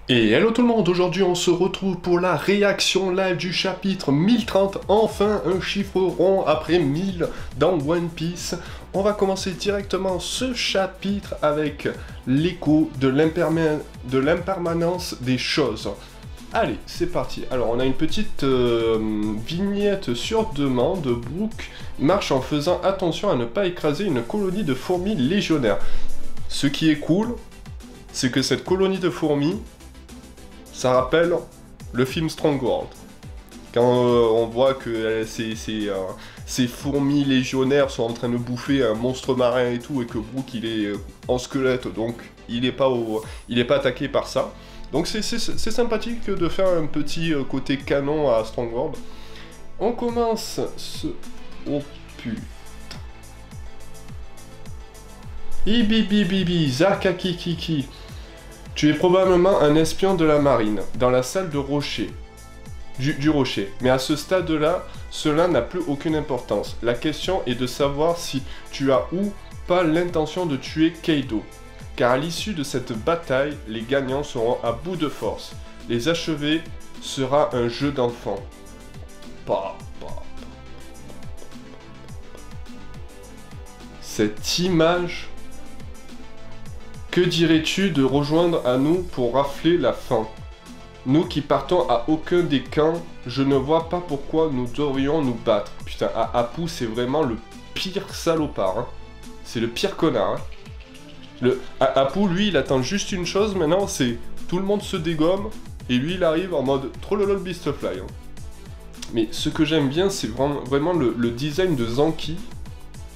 Et hello tout le monde, aujourd'hui on se retrouve pour la réaction live du chapitre 1030, enfin un chiffre rond après 1000 dans One Piece. On va commencer directement ce chapitre avec l'écho de l'impermanence des choses. Allez, c'est parti. Alors on a une petite vignette sur demande. Brook marche en faisant attention à ne pas écraser une colonie de fourmis légionnaires. Ce qui est cool, c'est que cette colonie de fourmis, ça rappelle le film Strong World. Quand on voit que ces fourmis légionnaires sont en train de bouffer un monstre marin et tout, et que Brook il est en squelette, donc il est pas attaqué par ça. Donc c'est sympathique de faire un petit côté canon à Strong World. On commence ce... Oh putain. Ibibibibi, Zakakikiki. Tu es probablement un espion de la marine, dans la salle de rocher. Du rocher. Mais à ce stade-là, cela n'a plus aucune importance. La question est de savoir si tu as ou pas l'intention de tuer Kaido. Car à l'issue de cette bataille, les gagnants seront à bout de force. Les achever sera un jeu d'enfant. Cette image... Que dirais-tu de rejoindre à nous pour rafler la faim? Nous qui partons à aucun des camps, je ne vois pas pourquoi nous devrions nous battre. Putain, Apu, c'est vraiment le pire salopard. Hein. C'est le pire connard. Hein. Apu, lui, il attend juste une chose maintenant, c'est tout le monde se dégomme, et lui, il arrive en mode trollolol beastfly. Hein. Mais ce que j'aime bien, c'est vraiment le design de Zanki.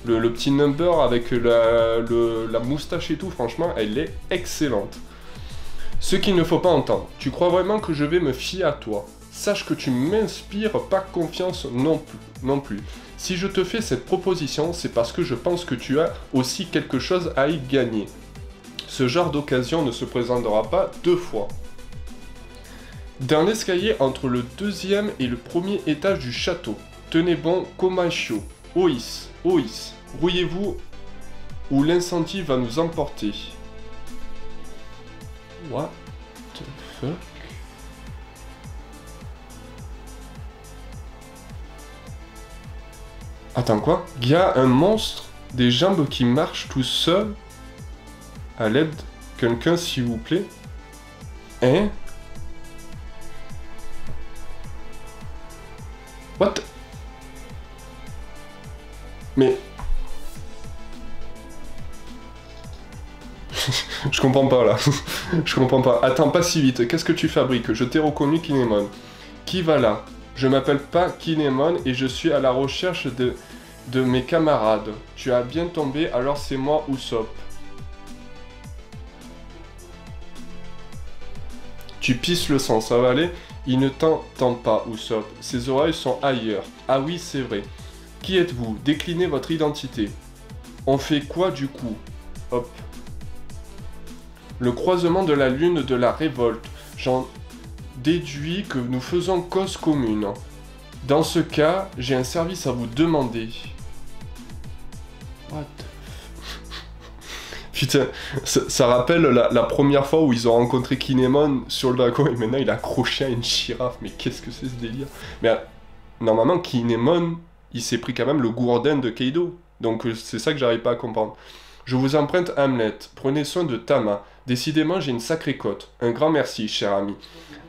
Le petit number avec la moustache et tout, franchement, elle est excellente. Ce qu'il ne faut pas entendre. Tu crois vraiment que je vais me fier à toi? Sache que tu m'inspires pas confiance non plus. Si je te fais cette proposition, c'est parce que je pense que tu as aussi quelque chose à y gagner. Ce genre d'occasion ne se présentera pas deux fois. Dans l'escalier entre le deuxième et le premier étage du château, tenez bon Komashio, Ois, rouillez-vous ou l'incendie va nous emporter. What the fuck? Attends quoi? Il y a un monstre des jambes qui marche tout seul? À l'aide? Quelqu'un s'il vous plaît? Hein? What? Mais... Je comprends pas là. Je comprends pas. Attends, pas si vite. Qu'est-ce que tu fabriques? Je t'ai reconnu, Kinemon. Qui va là? Je m'appelle pas Kinemon et je suis à la recherche de mes camarades. Tu as bien tombé, alors c'est moi, Usopp. Tu pisses le sang, ça va aller? Il ne t'entend pas, Usopp. Ses oreilles sont ailleurs. Ah oui, c'est vrai. Qui êtes-vous? Déclinez votre identité. On fait quoi du coup? Hop. Le croisement de la lune de la révolte. J'en déduis que nous faisons cause commune. Dans ce cas, j'ai un service à vous demander. What? Putain, ça rappelle la première fois où ils ont rencontré Kinemon sur le dragon et maintenant il est accroché à une girafe. Mais qu'est-ce que c'est ce délire? Mais normalement, Kinemon... il s'est pris quand même le gourdin de Kaido. Donc c'est ça que j'arrive pas à comprendre. Je vous emprunte Hamlet. Prenez soin de Tama. Décidément, j'ai une sacrée cote. Un grand merci, cher ami.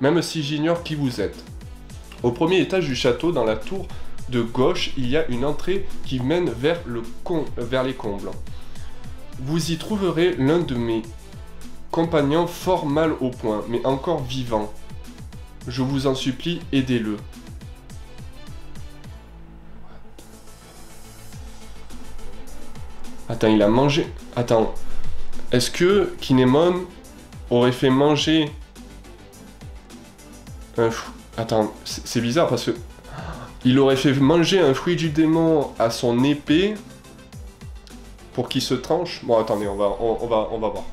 Même si j'ignore qui vous êtes. Au premier étage du château, dans la tour de gauche, il y a une entrée qui mène vers les combles. Vous y trouverez l'un de mes compagnons fort mal au point, mais encore vivant. Je vous en supplie, aidez-le. Attends, il a mangé... Attends. Est-ce que Kinemon aurait fait manger... Attends, c'est bizarre parce que... Il aurait fait manger un fruit du démon à son épée pour qu'il se tranche. Bon, attendez, on va voir.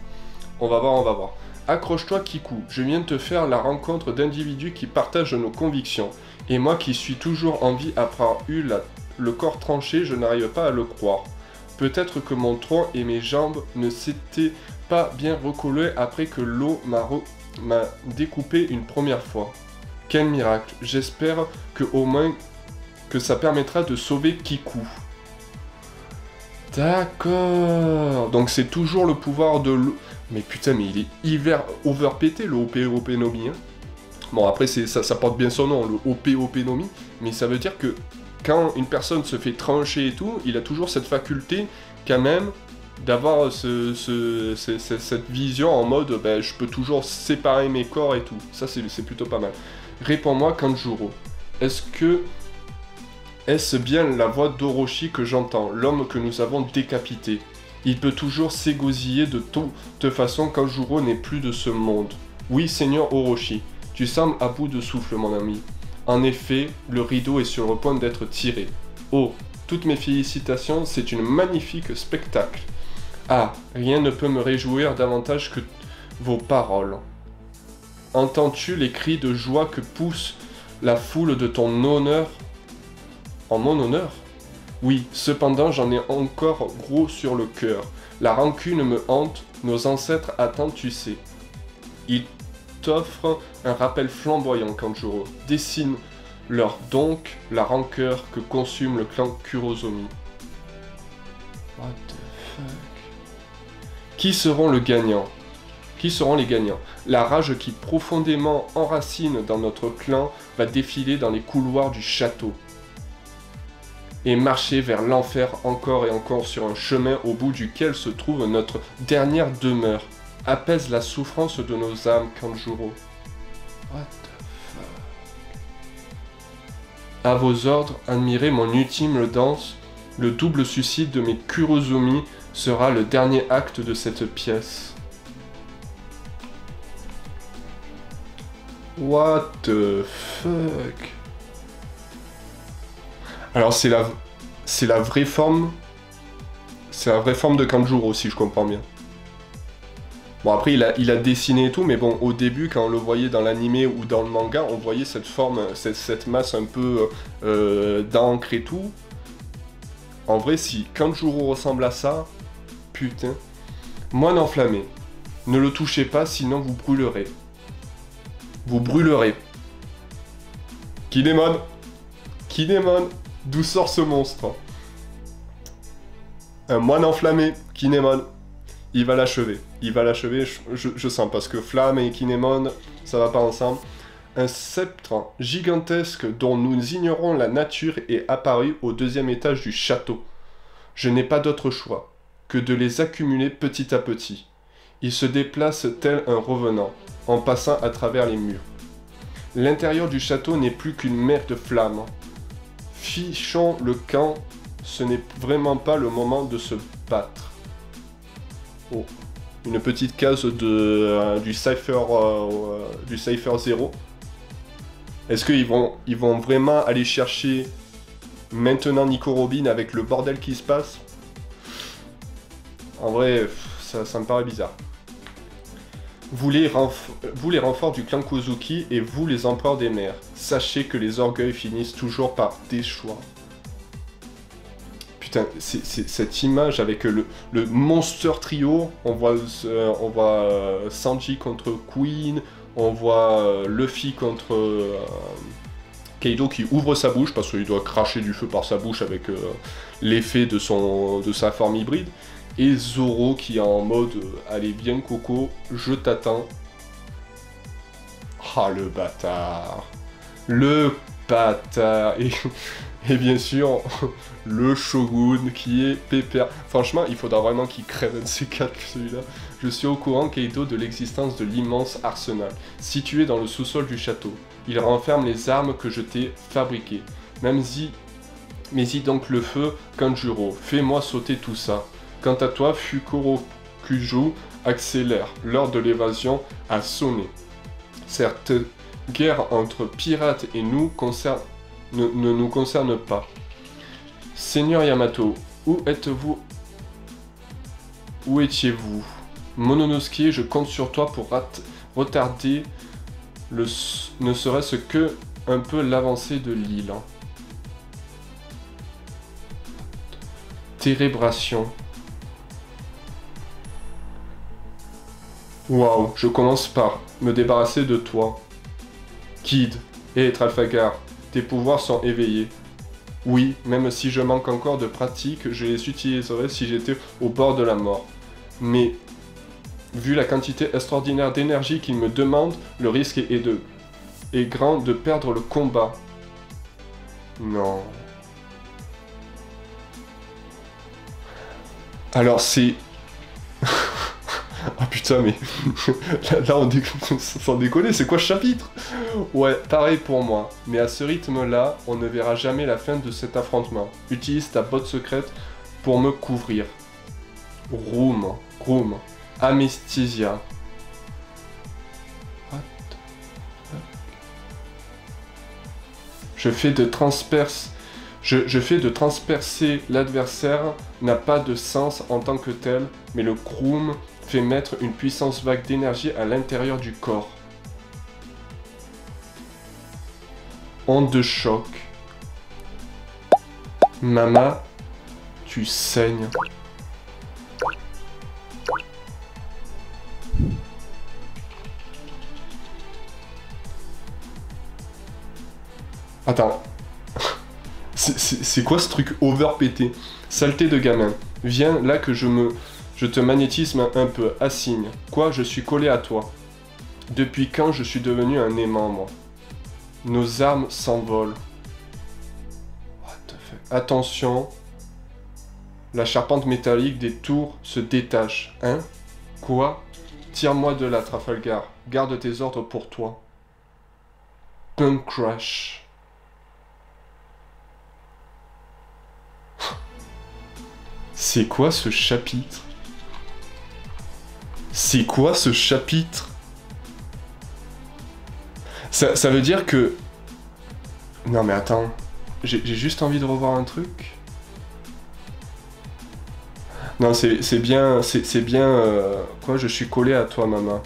On va voir. Accroche-toi, Kiku. Je viens de te faire la rencontre d'individus qui partagent nos convictions. Et moi qui suis toujours en vie après avoir eu le corps tranché, je n'arrive pas à le croire. Peut-être que mon tronc et mes jambes ne s'étaient pas bien recollés après que l'eau m'a m'a découpé une première fois. Quel miracle. J'espère que au moins que ça permettra de sauver Kiku. D'accord. Donc c'est toujours le pouvoir de l'eau. Mais putain, mais il est hyper overpété le OP Nomi. Hein. Bon, après, ça porte bien son nom, le OP Nomi. Mais ça veut dire que quand une personne se fait trancher et tout, il a toujours cette faculté, quand même, d'avoir cette vision en mode, ben, je peux toujours séparer mes corps et tout. Ça, c'est plutôt pas mal. Réponds-moi, Kanjuro. Est-ce bien la voix d'Orochi que j'entends, l'homme que nous avons décapité? Il peut toujours s'égosiller de toute façon, Kanjuro n'est plus de ce monde. Oui, Seigneur Orochi, tu sembles à bout de souffle, mon ami. En effet, le rideau est sur le point d'être tiré. Oh, toutes mes félicitations, c'est un magnifique spectacle. Ah, rien ne peut me réjouir davantage que vos paroles. Entends-tu les cris de joie que pousse la foule de ton honneur? En mon honneur? Oui, cependant j'en ai encore gros sur le cœur. La rancune me hante, nos ancêtres attendent, tu sais. Il t'offre un rappel flamboyant, Kanjuro. Dessine-leur donc la rancœur que consume le clan Kurozomi. What the fuck? Qui seront les gagnants? La rage qui profondément enracine dans notre clan va défiler dans les couloirs du château et marcher vers l'enfer encore et encore sur un chemin au bout duquel se trouve notre dernière demeure. Apaise la souffrance de nos âmes, Kanjuro. What the fuck? À vos ordres, admirez mon ultime danse. Le double suicide de mes Kurozomi sera le dernier acte de cette pièce. What the fuck? Alors c'est la vraie forme. C'est la vraie forme de Kanjuro, si je comprends bien. Bon, après il a dessiné et tout, mais bon, au début quand on le voyait dans l'animé ou dans le manga, on voyait cette forme, cette masse un peu d'encre et tout. En vrai, si Kanjuro ressemble à ça, putain. Moine enflammé. Ne le touchez pas, sinon vous brûlerez. Vous brûlerez. Kinemon. Kinemon. D'où sort ce monstre? Un moine enflammé. Kinemon. Il va l'achever. Il va l'achever, je sens. Parce que flamme et Kinemon, ça va pas ensemble. Un sceptre gigantesque dont nous ignorons la nature est apparu au deuxième étage du château. Je n'ai pas d'autre choix que de les accumuler petit à petit. Il se déplace tel un revenant, en passant à travers les murs. L'intérieur du château n'est plus qu'une mer de flammes. Fichons le camp, ce n'est vraiment pas le moment de se battre. Oh, une petite case du Cypher 0. Est-ce qu'ils vont vraiment aller chercher maintenant Nico Robin avec le bordel qui se passe? En vrai, ça me paraît bizarre. Vous les renforts du clan Kozuki et vous les empereurs des mers. Sachez que les orgueils finissent toujours par déchoir. Putain, c'est cette image avec le Monster Trio. On voit Sanji contre Queen. On voit Luffy contre Kaido qui ouvre sa bouche parce qu'il doit cracher du feu par sa bouche avec l'effet de sa forme hybride. Et Zoro qui est en mode allez bien Coco, je t'attends. Ah le bâtard. Le bâtard. Et bien sûr, le Shogun qui est pépère. Franchement, il faudra vraiment qu'il crève un de ces quatre, celui-là. Je suis au courant, Kaido, de l'existence de l'immense arsenal, situé dans le sous-sol du château. Il renferme les armes que je t'ai fabriquées. Mais y donc le feu, Kanjuro, fais-moi sauter tout ça. Quant à toi, Fukurokuju, accélère. L'heure de l'évasion a sonné. Cette guerre entre pirates et nous ne nous concerne pas. Seigneur Yamato, où êtes-vous? Où étiez-vous? Mononosuke, je compte sur toi pour retarder ne serait-ce que un peu l'avancée de l'île. Térébration. Waouh, je commence par me débarrasser de toi. Kid et Trafalgar, tes pouvoirs sont éveillés. Oui, même si je manque encore de pratique, je les utiliserais si j'étais au bord de la mort. Mais, vu la quantité extraordinaire d'énergie qu'il me demande, le risque est grand de perdre le combat. Non. Alors c'est... Ah putain, mais là on sans déconner, c'est quoi ce chapitre? Ouais, pareil pour moi. Mais à ce rythme-là, on ne verra jamais la fin de cet affrontement. Utilise ta botte secrète pour me couvrir. Room, Amesthesia. What the fuck? Je fais de transpercer l'adversaire n'a pas de sens en tant que tel, mais le Groom fait mettre une puissance vague d'énergie à l'intérieur du corps. Onde de choc. Mama, tu saignes. Attends. C'est quoi ce truc overpété? Saleté de gamin. Viens là que je te magnétisme un peu. Assigne. Quoi, je suis collé à toi. Depuis quand je suis devenu un aimant, moi? Nos armes s'envolent. What the fuck? Attention. La charpente métallique des tours se détache. Hein? Quoi? Tire-moi de là, Trafalgar. Garde tes ordres pour toi. Punk Crash. C'est quoi ce chapitre? C'est quoi ce chapitre? Ça veut dire que... Non mais attends, j'ai juste envie de revoir un truc. Non, c'est bien... Quoi, je suis collé à toi, maman.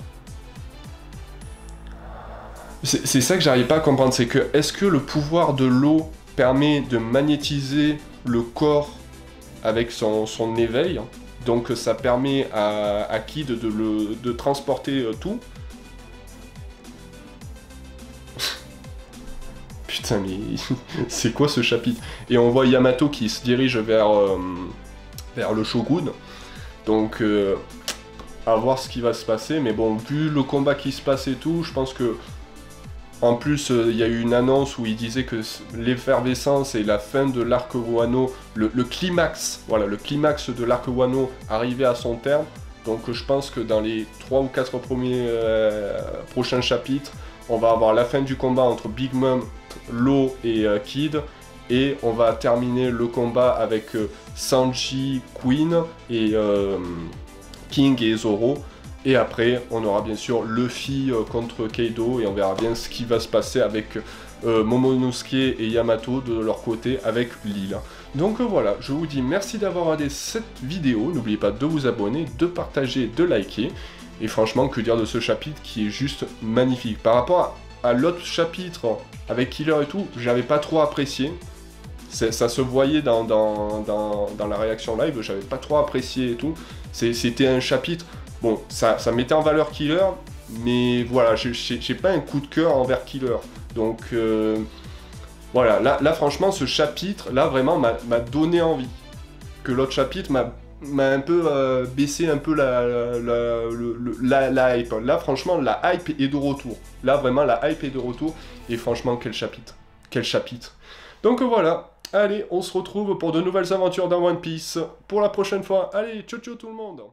C'est ça que j'arrive pas à comprendre, c'est que... Est-ce que le pouvoir de l'eau permet de magnétiser le corps avec son éveil, donc ça permet à Kid de transporter tout. Putain, mais c'est quoi ce chapitre? Et on voit Yamato qui se dirige vers le Shogun, donc à voir ce qui va se passer, mais bon, vu le combat qui se passe et tout, je pense que en plus, il y a eu une annonce où il disait que l'effervescence et la fin de l'arc Wano, le climax, voilà, le climax de l'arc Wano arrivait à son terme. Donc je pense que dans les 3 ou 4 premiers prochains chapitres, on va avoir la fin du combat entre Big Mom, Law et Kid. Et on va terminer le combat avec Sanji, Queen et King et Zoro. Et après, on aura bien sûr Luffy contre Kaido et on verra bien ce qui va se passer avec Momonosuke et Yamato de leur côté avec l'île. Donc voilà, je vous dis merci d'avoir regardé cette vidéo. N'oubliez pas de vous abonner, de partager, de liker. Et franchement, que dire de ce chapitre qui est juste magnifique. Par rapport à l'autre chapitre avec Killer et tout, j'avais pas trop apprécié. Ça se voyait dans la réaction live, j'avais pas trop apprécié et tout. C'était un chapitre... Bon, ça mettait en valeur Killer, mais voilà, j'ai pas un coup de cœur envers Killer. Donc, voilà, là franchement, ce chapitre, là, vraiment, m'a donné envie. Que l'autre chapitre m'a un peu baissé un peu la hype. Là, franchement, la hype est de retour. Là, vraiment, la hype est de retour. Et franchement, quel chapitre. Quel chapitre. Donc voilà, allez, on se retrouve pour de nouvelles aventures dans One Piece. Pour la prochaine fois, allez, ciao ciao tout le monde.